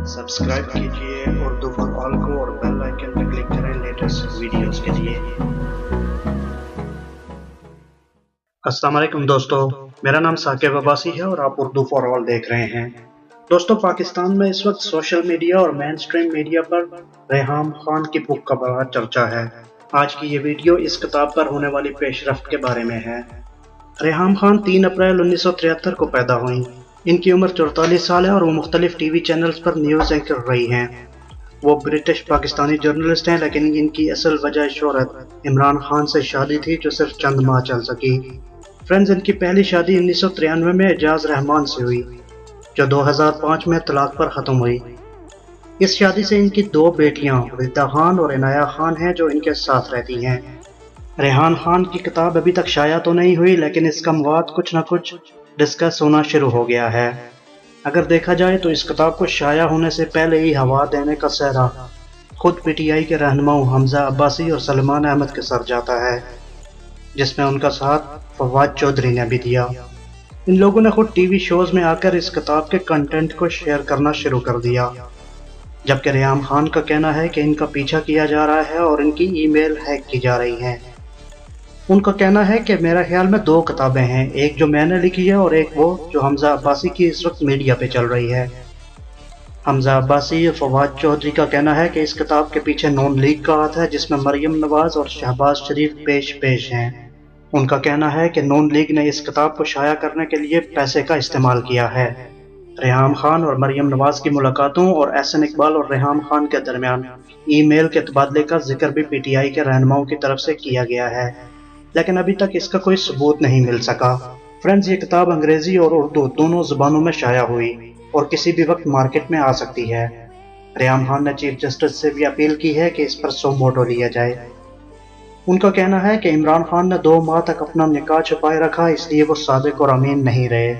Subscribe कीजिए Urdu for all को और बेल आइकन पर क्लिक करें लेटेस्ट वीडियोस के लिए। अस्सलाम वालेकुम दोस्तों, मेरा नाम साकिब अब्बासी है और आप उर्दू फॉर ऑल देख रहे हैं। दोस्तों, पाकिस्तान में इस वक्त सोशल मीडिया और मेन स्ट्रीम मीडिया पर रेहाम खान की बुक का बड़ा चर्चा है। आज की ये वीडियो इस किताब पर होने वाली पेशरफ्त के बारे में है। रेहाम खान 3 अप्रैल 1973 को पैदा हुई। इनकी उम्र 44 साल है और वो मुख्तलिफ टीवी चैनल्स पर न्यूज़ एंकर रही हैं। वो ब्रिटिश पाकिस्तानी जर्नलिस्ट हैं, लेकिन इनकी असल वजह शोहरत इमरान खान से शादी थी जो सिर्फ चंद माह चल सकी। फ्रेंड्स, इनकी पहली शादी 1993 में एजाज रहमान से हुई, जो 2005 में तलाक पर ख़त्म हुई। इस शादी से इनकी 2 बेटियां रिदा खान और इनाया खान हैं जो इनके साथ रहती हैं। रेहान खान की किताब अभी तक शाया तो नहीं हुई, लेकिन इसका मवाद कुछ न कुछ डिस्कस होना शुरू हो गया है। अगर देखा जाए तो इस किताब को शाया होने से पहले ही हवा देने का सहरा खुद पीटीआई के रहनुमाओं हमजा अब्बासी और सलमान अहमद के सर जाता है, जिसमें उनका साथ फवाद चौधरी ने भी दिया। इन लोगों ने खुद टीवी शोज में आकर इस किताब के कंटेंट को शेयर करना शुरू कर दिया, जबकि रेहाम खान का कहना है कि इनका पीछा किया जा रहा है और इनकी ईमेल हैक की जा रही हैं। उनका कहना है कि मेरा ख्याल में 2 किताबें हैं, एक जो मैंने लिखी है और एक वो जो हमजा अब्बासी की इस वक्त मीडिया पे चल रही है। हमजा अब्बासी और फवाद चौधरी का कहना है कि इस किताब के पीछे नून लीग का हाथ है, जिसमें मरियम नवाज और शहबाज शरीफ पेश हैं। उनका कहना है कि नून लीग ने इस किताब को शाया करने के लिए पैसे का इस्तेमाल किया है। रेहाम खान और मरियम नवाज की मुलाकातों और एहसन इकबाल और रेहाम खान के दरमियान ईमेल के तबादले का जिक्र भी पीटीआई के रहनुमाओं की तरफ से किया गया है, लेकिन अभी तक इसका कोई सबूत नहीं मिल सका। फ्रेंड्स, ये किताब अंग्रेजी और उर्दू दोनों ज़ुबानों में शाया हुई और किसी भी वक्त मार्केट में आ सकती है। रेहाम खान ने चीफ जस्टिस से भी अपील की है कि इस पर सो मोटो लिया जाए। उनका कहना है कि इमरान खान ने 2 माह तक अपना निकाह छुपाए रखा, इसलिए वो सादिक और अमीन नहीं रहे।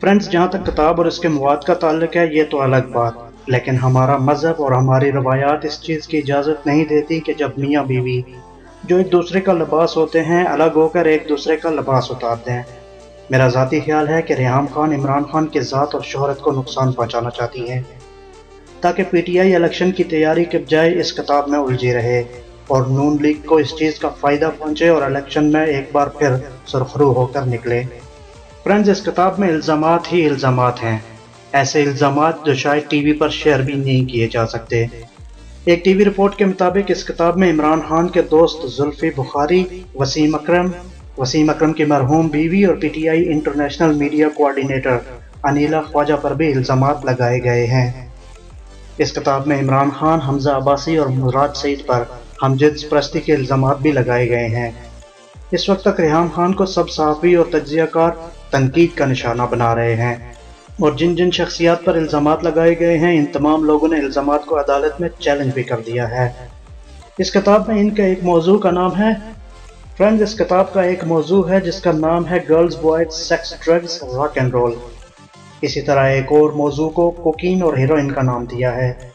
फ्रेंड्स, जहाँ तक किताब और इसके मवाद का ताल्लुक है, ये तो अलग बात, लेकिन हमारा मजहब और हमारी रवायात इस चीज़ की इजाज़त नहीं देती कि जब मियाँ बीवी जो एक दूसरे का लिबास होते हैं अलग होकर एक दूसरे का लिबास उतारते हैं। मेरा ज़ाती ख्याल है कि रेहाम खान इमरान खान की ज़ात और शोहरत को नुकसान पहुंचाना चाहती हैं, ताकि पीटीआई इलेक्शन की तैयारी के बजाय इस किताब में उलझी रहे और नून लीग को इस चीज़ का फ़ायदा पहुंचे और इलेक्शन में एक बार फिर सुरखरू होकर निकले। फ्रेंड्स, इस किताब में इल्ज़ामात ही इल्ज़ामात हैं, ऐसे इल्ज़ामात जो शायद टीवी पर शेयर भी नहीं किए जा सकते। एक टीवी रिपोर्ट के मुताबिक इस किताब में इमरान खान के दोस्त जुल्फी बुखारी, वसीम अकरम की मरहूम बीवी और PTI international media coordinator Aneela Khawaja पर भी इल्ज़ामात लगाए गए हैं। इस किताब में इमरान खान, हमजा अब्बासी और मुराद सईद पर हमजिन्स परस्ती के इल्ज़ामात भी लगाए गए हैं। इस वक्त तक रेहाम खान को सब सहाफ़ी और तज्ज़ियाकार तनकीद का निशाना बना रहे हैं और जिन जिन शख्सियात पर इल्ज़ामात लगाए गए हैं, इन तमाम लोगों ने इल्ज़ामात को अदालत में चैलेंज भी कर दिया है। इस किताब में इनका एक मौजू का नाम है फ्रेंड्स, इस किताब का एक मौजू है जिसका नाम है girls, boys, sex, drugs, rock and roll. इसी तरह एक और मौजू को कोकीन और हीरोइन का नाम दिया है,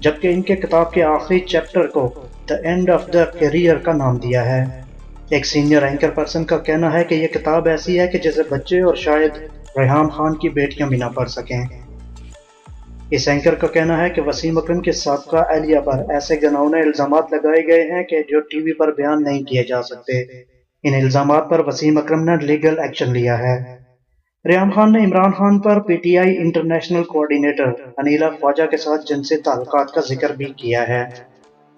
जबकि इनके किताब के आखिरी चैप्टर को the end of the career का नाम दिया है। एक सीनियर एंकर पर्सन का कहना है कि यह किताब ऐसी है कि जिसे बच्चे और शायद रेहाम खान की बेटियां भी ना पढ़ सकें। इस एंकर का कहना है कि वसीम अकरम के साबका एहलिया पर ऐसे घिनौने इल्ज़ामात लगाए गए हैं कि जो टीवी पर बयान नहीं किए जा सकते। इन इल्ज़ामात पर वसीम अकरम ने लीगल एक्शन लिया है। रेहाम खान ने इमरान खान पर PTI international coordinator Aneela Khawaja के साथ जिनसी ताल्लुकात का जिक्र भी किया है।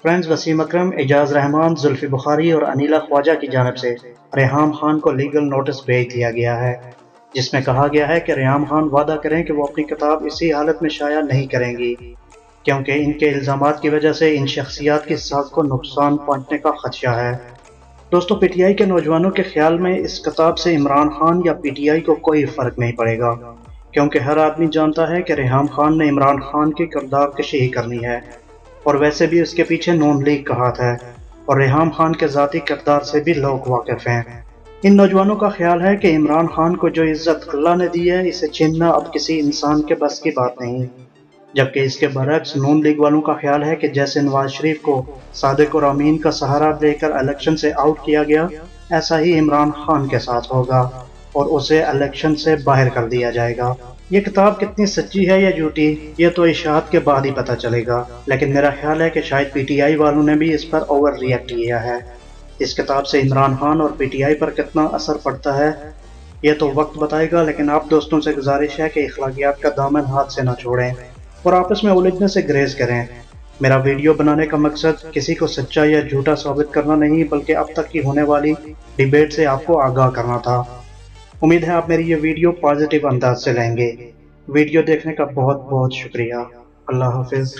फ्रेंड्स, वसीम अकरम, एजाज रहमान, जुल्फी बुखारी और अनीला ख्वाजा की जानिब से रेहाम खान को लीगल नोटिस भेज दिया गया है, जिसमें कहा गया है कि रेहाम खान वादा करें कि वो अपनी किताब इसी हालत में शाया नहीं करेंगी, क्योंकि इनके इल्ज़ामात की वजह से इन शख्सियात की साख को नुकसान पहुंचने का खदशा है। दोस्तों, पीटीआई के नौजवानों के ख्याल में इस किताब से इमरान खान या पीटीआई को कोई फ़र्क नहीं पड़ेगा, क्योंकि हर आदमी जानता है कि रेहाम खान ने इमरान खान की किरदार कशी ही करनी है और वैसे भी उसके पीछे नून लीग का हाथ है और रेहाम खान के ज़ाती किरदार से भी लोग वाकिफ़ हैं। इन नौजवानों का ख्याल है कि इमरान खान को जो इज्जत अल्लाह ने दी है, इसे छीनना अब किसी इंसान के बस की बात नहीं, जबकि इसके बरक्स नून लीग वालों का ख्याल है कि जैसे नवाज शरीफ को सादिक और अमीन का सहारा देकर इलेक्शन से आउट किया गया, ऐसा ही इमरान खान के साथ होगा और उसे इलेक्शन से बाहर कर दिया जाएगा। یہ کتاب کتنی سچی ہے یا جھوٹی یہ تو اشاعت کے بعد ہی پتہ چلے گا، لیکن میرا خیال ہے کہ شاید پی ٹی آئی والوں نے بھی اس پر اوور ری ایکٹ کیا ہے۔ اس کتاب سے عمران خان اور پی ٹی آئی پر کتنا اثر پڑتا ہے یہ تو وقت بتائے گا، لیکن آپ دوستوں سے گزارش ہے کہ اخلاقیات کا دامن ہاتھ سے نہ چھوڑیں اور آپس میں الجھنے سے گریز کریں۔ میرا ویڈیو بنانے کا مقصد کسی کو سچا یا جھوٹا ثابت کرنا نہیں، بلکہ اب تک کی ہونے والی ڈیبیٹ سے آپ کو آگاہ کرنا تھا۔ امید ہے آپ میری یہ ویڈیو پازیٹیو انداز سے لیں گے۔ ویڈیو دیکھنے کا بہت بہت شکریہ۔ اللہ حافظ۔